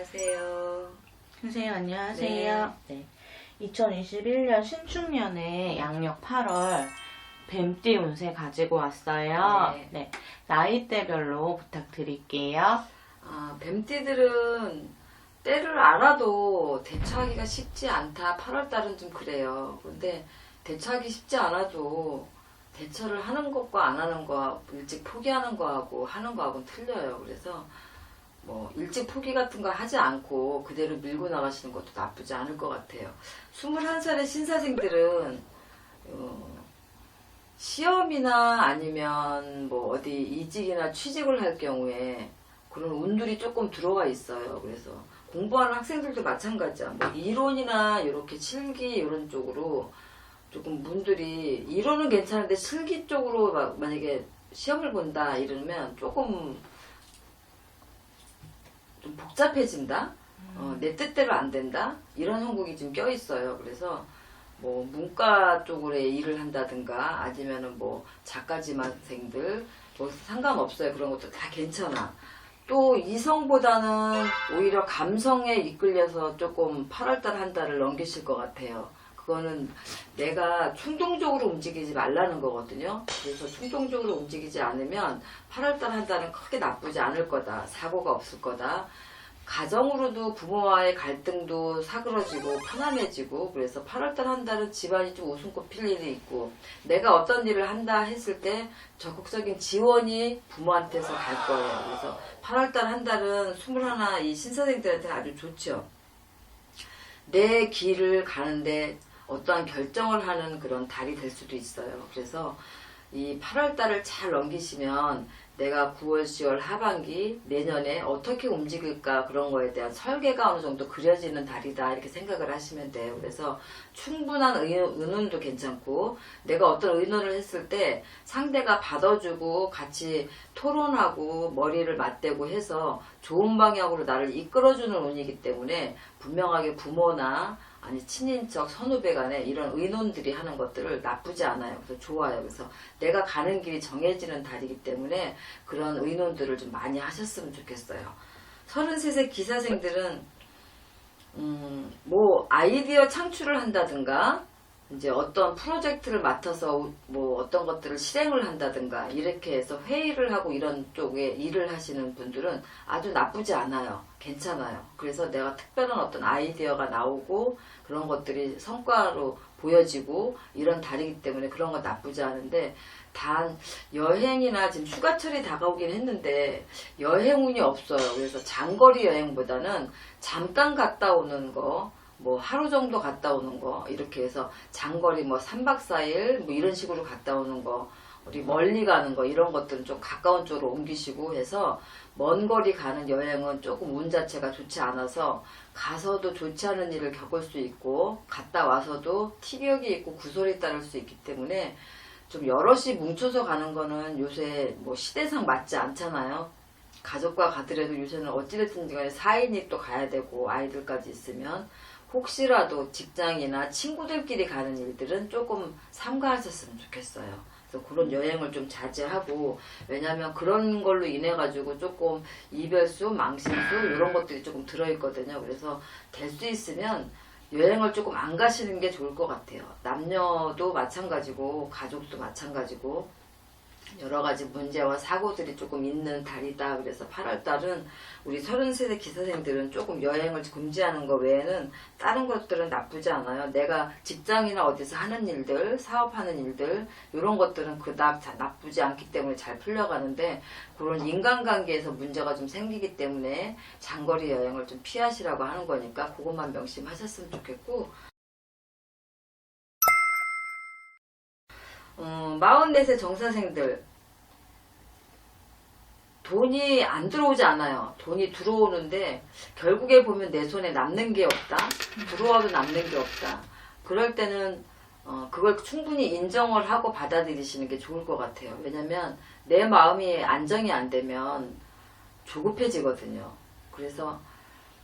안녕하세요. 선생님 안녕하세요. 네. 2021년 신축년에 양력 8월 뱀띠 운세 가지고 왔어요. 네. 네. 나이대별로 부탁드릴게요. 뱀띠들은 때를 알아도 대처하기가 쉽지 않다. 8월달은 좀 그래요. 그런데 대처하기 쉽지 않아도 대처를 하는 것과 안 하는 거, 일찍 포기하는 거하고 하는 거하고는 틀려요. 그래서 뭐 일찍 포기 같은 거 하지 않고 그대로 밀고 나가시는 것도 나쁘지 않을 것 같아요. 21살의 신사생들은 시험이나 아니면 뭐 어디 이직이나 취직을 할 경우에 그런 운들이 조금 들어와 있어요. 그래서 공부하는 학생들도 마찬가지야. 뭐 이론이나 이렇게 실기 이런 쪽으로 조금 분들이 이론은 괜찮은데 실기 쪽으로 만약에 시험을 본다 이러면 조금 좀 복잡해진다. 내 뜻대로 안 된다. 이런 형국이 좀 껴 있어요. 그래서 뭐 문과 쪽으로 일을 한다든가 아니면은 뭐 작가지망생들 뭐 상관없어요. 그런 것도 다 괜찮아. 또 이성보다는 오히려 감성에 이끌려서 조금 8월달 한 달을 넘기실 것 같아요. 그거는 내가 충동적으로 움직이지 말라는 거거든요. 그래서 충동적으로 움직이지 않으면 8월달 한 달은 크게 나쁘지 않을 거다. 사고가 없을 거다. 가정으로도 부모와의 갈등도 사그러지고 편안해지고, 그래서 8월달 한 달은 집안이 좀 웃음꽃 필 일이 있고, 내가 어떤 일을 한다 했을 때 적극적인 지원이 부모한테서 갈 거예요. 그래서 8월달 한 달은 21 이 신사생들한테 아주 좋죠. 내 길을 가는데 어떠한 결정을 하는 그런 달이 될 수도 있어요. 그래서 이 8월달을 잘 넘기시면 내가 9월, 10월 하반기 내년에 어떻게 움직일까 그런 거에 대한 설계가 어느 정도 그려지는 달이다 이렇게 생각을 하시면 돼요. 그래서 충분한 의논도 괜찮고, 내가 어떤 의논을 했을 때 상대가 받아주고 같이 토론하고 머리를 맞대고 해서 좋은 방향으로 나를 이끌어주는 운이기 때문에 분명하게 부모나 아니 친인척 선후배 간에 이런 의논들이 하는 것들을 나쁘지 않아요. 그래서 좋아요. 그래서 내가 가는 길이 정해지는 달이기 때문에 그런 의논들을 좀 많이 하셨으면 좋겠어요. 33세 기사생들은 뭐 아이디어 창출을 한다든가 이제 어떤 프로젝트를 맡아서 뭐 어떤 것들을 실행을 한다든가 이렇게 해서 회의를 하고 이런 쪽에 일을 하시는 분들은 아주 나쁘지 않아요. 괜찮아요. 그래서 내가 특별한 어떤 아이디어가 나오고 그런 것들이 성과로 보여지고 이런 달이기 때문에 그런 건 나쁘지 않은데, 단 여행이나 지금 휴가철이 다가오긴 했는데 여행운이 없어요. 그래서 장거리 여행보다는 잠깐 갔다 오는 거, 뭐 하루 정도 갔다 오는 거 이렇게 해서 장거리 뭐 3박 4일 뭐 이런 식으로 갔다 오는 거, 우리 멀리 가는 거 이런 것들은 좀 가까운 쪽으로 옮기시고 해서 먼 거리 가는 여행은 조금 운 자체가 좋지 않아서 가서도 좋지 않은 일을 겪을 수 있고 갔다 와서도 티격이 있고 구설이 따를 수 있기 때문에 좀 여럿이 뭉쳐서 가는 거는 요새 뭐 시대상 맞지 않잖아요. 가족과 가더라도 요새는 어찌됐든 간에 4인이 또 가야 되고 아이들까지 있으면 혹시라도 직장이나 친구들끼리 가는 일들은 조금 삼가하셨으면 좋겠어요. 그래서 그런 여행을 좀 자제하고, 왜냐하면 그런 걸로 인해 가지고 조금 이별수, 망신수 이런 것들이 조금 들어있거든요. 그래서 될 수 있으면 여행을 조금 안 가시는 게 좋을 것 같아요. 남녀도 마찬가지고 가족도 마찬가지고 여러 가지 문제와 사고들이 조금 있는 달이다. 그래서 8월달은 우리 33세 기사생들은 조금 여행을 금지하는 거 외에는 다른 것들은 나쁘지 않아요. 내가 직장이나 어디서 하는 일들, 사업하는 일들 이런 것들은 그닥 나쁘지 않기 때문에 잘 풀려가는데, 그런 인간관계에서 문제가 좀 생기기 때문에 장거리 여행을 좀 피하시라고 하는 거니까 그것만 명심하셨으면 좋겠고, 44세 정사생들 돈이 안 들어오지 않아요. 돈이 들어오는데 결국에 보면 내 손에 남는 게 없다. 들어와도 남는 게 없다. 그럴 때는 그걸 충분히 인정을 하고 받아들이시는 게 좋을 것 같아요. 왜냐면 내 마음이 안정이 안 되면 조급해지거든요. 그래서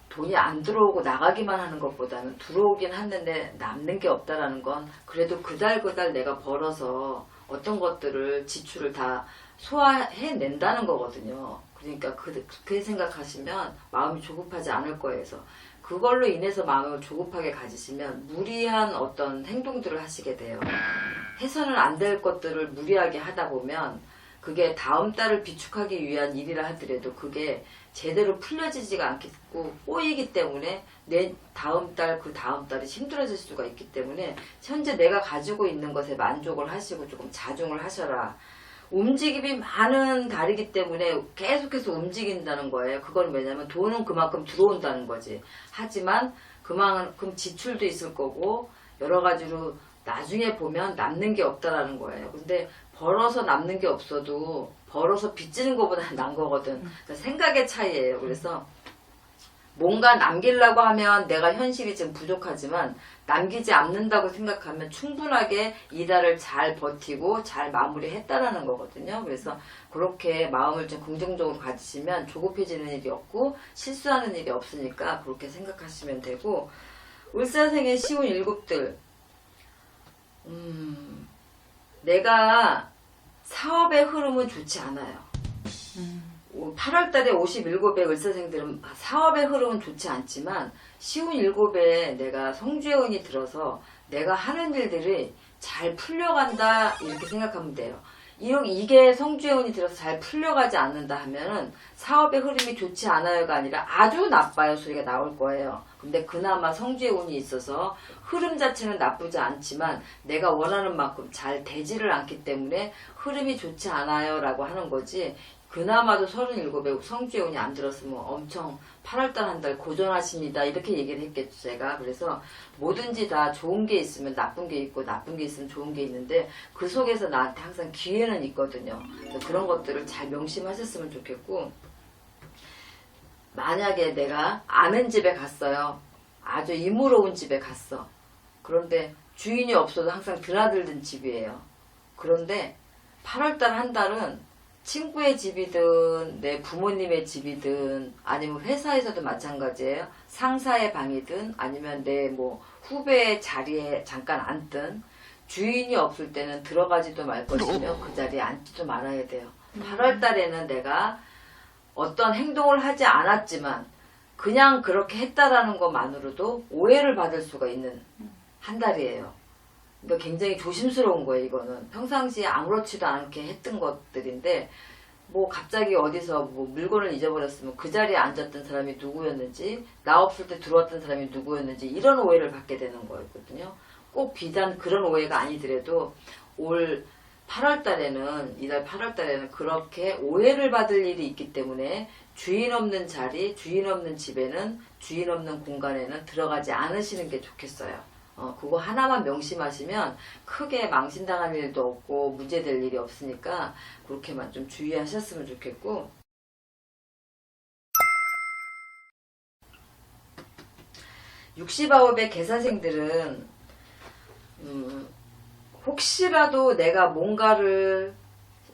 돈이 안 들어오고 나가기만 하는 것보다는 들어오긴 하는데 남는 게 없다라는 건 그래도 그달 내가 벌어서 어떤 것들을 지출을 다 소화해낸다는 거거든요. 그러니까 그렇게 생각하시면 마음이 조급하지 않을 거예요. 그래서 그걸로 인해서 마음을 조급하게 가지시면 무리한 어떤 행동들을 하시게 돼요. 해서는 안 될 것들을 무리하게 하다 보면 그게 다음 달을 비축하기 위한 일이라 하더라도 그게 제대로 풀려지지가 않겠고 꼬이기 때문에 내 다음 달 그 다음 달이 힘들어질 수가 있기 때문에 현재 내가 가지고 있는 것에 만족을 하시고 조금 자중을 하셔라. 움직임이 많은 달이기 때문에 계속해서 움직인다는 거예요. 그건 왜냐면 돈은 그만큼 들어온다는 거지. 하지만 그만큼 지출도 있을 거고 여러 가지로 나중에 보면 남는 게 없다라는 거예요. 근데 벌어서 남는 게 없어도 벌어서 빚지는 것보다 난 거거든. 그러니까 생각의 차이예요. 그래서 뭔가 남기려고 하면 내가 현실이 지금 부족하지만 남기지 않는다고 생각하면 충분하게 이달을 잘 버티고 잘 마무리했다라는 거거든요. 그래서 그렇게 마음을 좀 긍정적으로 가지시면 조급해지는 일이 없고 실수하는 일이 없으니까 그렇게 생각하시면 되고, 을사생의 시운 일곱들, 내가 사업의 흐름은 좋지 않아요. 8월달에 57의 을사생들은 사업의 흐름은 좋지 않지만 시운 7에 내가 성주해운이 들어서 내가 하는 일들이 잘 풀려간다 이렇게 생각하면 돼요. 이게 성주해운이 들어서 잘 풀려가지 않는다 하면은 사업의 흐름이 좋지 않아요가 아니라 아주 나빠요 소리가 나올 거예요. 근데 그나마 성주해운이 있어서 흐름 자체는 나쁘지 않지만 내가 원하는 만큼 잘 되지를 않기 때문에 흐름이 좋지 않아요 라고 하는 거지, 그나마도 37에 성주해운이 안 들었으면 엄청 8월달 한 달 고전하십니다 이렇게 얘기를 했겠죠 제가. 그래서 뭐든지 다 좋은 게 있으면 나쁜 게 있고 나쁜 게 있으면 좋은 게 있는데 그 속에서 나한테 항상 기회는 있거든요. 그래서 그런 것들을 잘 명심하셨으면 좋겠고, 만약에 내가 아는 집에 갔어요. 아주 이무로운 집에 갔어. 그런데 주인이 없어도 항상 드나들던 집이에요. 그런데 8월달 한 달은 친구의 집이든 내 부모님의 집이든 아니면 회사에서도 마찬가지예요. 상사의 방이든 아니면 내 뭐 후배의 자리에 잠깐 앉든 주인이 없을 때는 들어가지도 말 것이며 그 자리에 앉지도 말아야 돼요. 8월 달에는 내가 어떤 행동을 하지 않았지만 그냥 그렇게 했다라는 것만으로도 오해를 받을 수가 있는 한 달이에요. 그러니까 굉장히 조심스러운 거예요. 이거는 평상시에 아무렇지도 않게 했던 것들인데 뭐 갑자기 어디서 뭐 물건을 잊어버렸으면 그 자리에 앉았던 사람이 누구였는지, 나 없을 때 들어왔던 사람이 누구였는지 이런 오해를 받게 되는 거였거든요. 꼭 비단 그런 오해가 아니더라도 올 8월 달에는, 이달 8월 달에는 그렇게 오해를 받을 일이 있기 때문에 주인 없는 자리, 주인 없는 집에는, 주인 없는 공간에는 들어가지 않으시는 게 좋겠어요. 그거 하나만 명심하시면 크게 망신당할 일도 없고 문제될 일이 없으니까 그렇게만 좀 주의하셨으면 좋겠고, 육시바업의 개사생들은 혹시라도 내가 뭔가를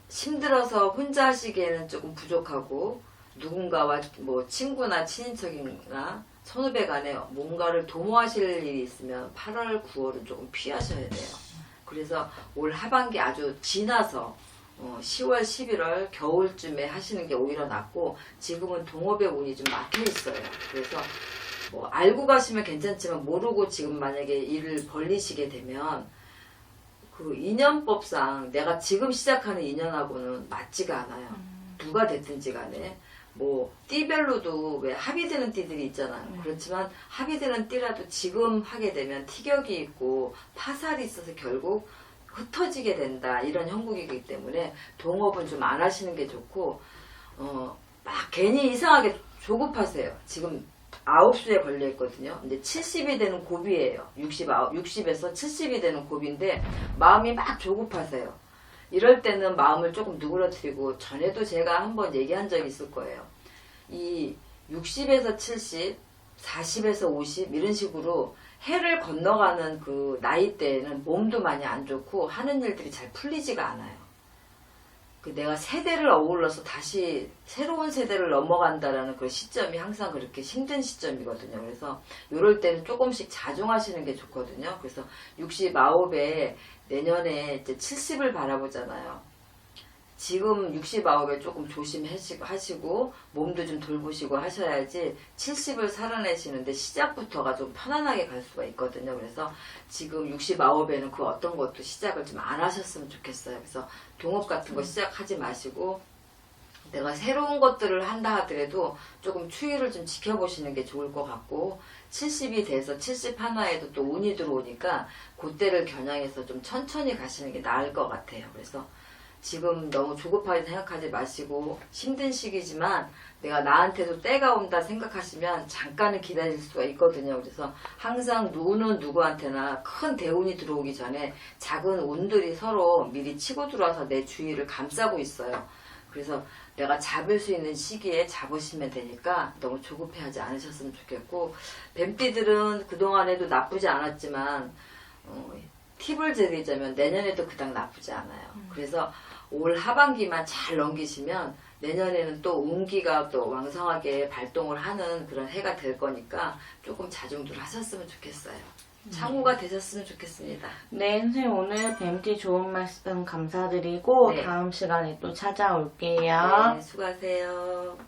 힘들어서 혼자 하시기에는 조금 부족하고 누군가와 뭐 친구나 친인척이나 선후배 간에 뭔가를 도모하실 일이 있으면 8월, 9월은 조금 피하셔야 돼요. 그래서 올 하반기 아주 지나서 10월, 11월 겨울쯤에 하시는 게 오히려 낫고, 지금은 동업의 운이 좀 막혀 있어요. 그래서 뭐 알고 가시면 괜찮지만 모르고 지금 만약에 일을 벌리시게 되면 그 인연법상 내가 지금 시작하는 인연하고는 맞지가 않아요. 누가 됐든지 간에. 뭐 띠별로도 왜 합의되는 띠들이 있잖아요. 그렇지만 합의되는 띠라도 지금 하게 되면 티격이 있고 파살이 있어서 결국 흩어지게 된다 이런 형국이기 때문에 동업은 좀 안 하시는 게 좋고, 막 괜히 이상하게 조급하세요. 지금 9수에 걸려 있거든요. 근데 70이 되는 고비예요. 60에서 70이 되는 고비인데 마음이 막 조급하세요. 이럴 때는 마음을 조금 누그러뜨리고, 전에도 제가 한번 얘기한 적이 있을 거예요. 이 60에서 70, 40에서 50 이런 식으로 해를 건너가는 그 나이대에는 몸도 많이 안 좋고 하는 일들이 잘 풀리지가 않아요. 그 내가 세대를 어울러서 다시 새로운 세대를 넘어간다라는 그 시점이 항상 그렇게 힘든 시점이거든요. 그래서 이럴 때는 조금씩 자중하시는 게 좋거든요. 그래서 69에 내년에 이제 70을 바라보잖아요. 지금 69에 조금 조심하시고 몸도 좀 돌보시고 하셔야지 70을 살아내시는데 시작부터가 좀 편안하게 갈 수가 있거든요. 그래서 지금 69에는 그 어떤 것도 시작을 좀 안 하셨으면 좋겠어요. 그래서 동업 같은 거 시작하지 마시고 내가 새로운 것들을 한다 하더라도 조금 추이를 좀 지켜보시는 게 좋을 것 같고 70이 돼서 70 하나에도 또 운이 들어오니까 그때를 겨냥해서 좀 천천히 가시는 게 나을 것 같아요. 그래서 지금 너무 조급하게 생각하지 마시고 힘든 시기지만 내가 나한테도 때가 온다 생각하시면 잠깐은 기다릴 수가 있거든요. 그래서 항상 누구는 누구한테나 큰 대운이 들어오기 전에 작은 운들이 서로 미리 치고 들어와서 내 주위를 감싸고 있어요. 그래서 내가 잡을 수 있는 시기에 잡으시면 되니까 너무 조급해하지 않으셨으면 좋겠고 뱀띠들은 그동안에도 나쁘지 않았지만 팁을 드리자면 내년에도 그닥 나쁘지 않아요. 그래서 올 하반기만 잘 넘기시면 내년에는 또 운기가 또 왕성하게 발동을 하는 그런 해가 될 거니까 조금 자중들 하셨으면 좋겠어요. 참고가 되셨으면 좋겠습니다. 네, 선생님 오늘 뱀띠 좋은 말씀 감사드리고 네. 다음 시간에 또 찾아올게요. 네, 수고하세요.